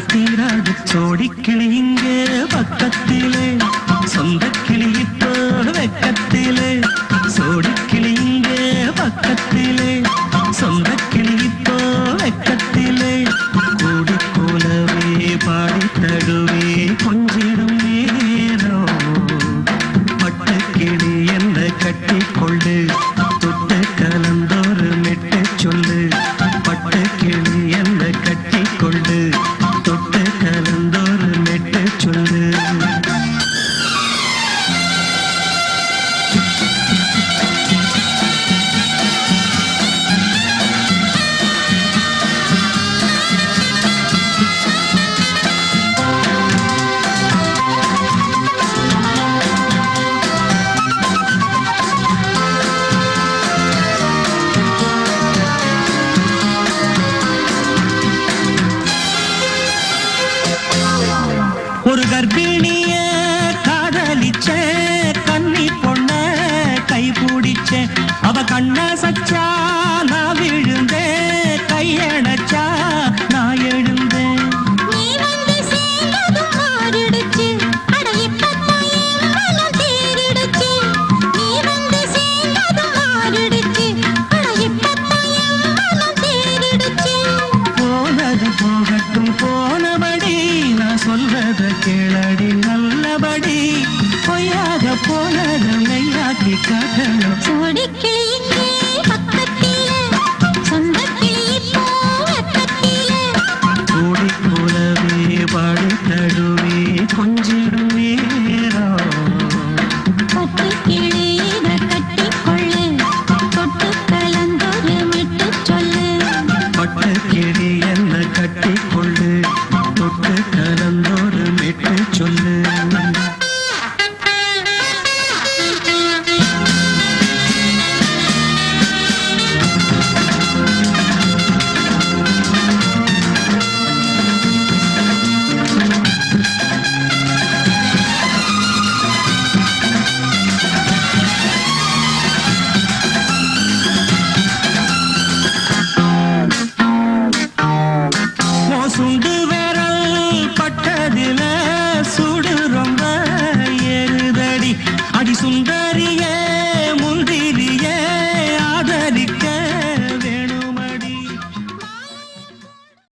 தீராது சோடிக்கிளி இங்கே பக்கத்திலே சொந்த கிளி இப்போ வெக்கத்திலே சோடிக்கிளி இங்கே பக்கத்திலே சொந்த கிளி இப்போ வெக்கத்திலே கூடி போலவே பாடி தடுவே கொஞ்சிடும் நேரம் பட்டு கிளி என்ன கட்டி கொண்டு தொட்டு கலந்தோறு மெட்டு சொல்லு பட்டு கிளி என்ன கட்டி கொண்டு தொட்டு கலந்தோறு மெட்டு சொல்லு ஒரு கர்ப்பிணிய காதலிச்ச கன்னி பொண்ண கை பிடிச்ச அவ கண்ண சச்சா நான் விழுந்தேன் கையடைச்சா நான் எழுந்தேன் போனது போகட்டும் போனபடி நான் சொல்றத கேளடி நல்லபடி பொய்யாக போனது மெய்யாக்கி காட்டணும் கூடி போலவே பாடி தடுவே கொஞ்சிடும் நேரம் பட்டு கிளி என்ன கட்டி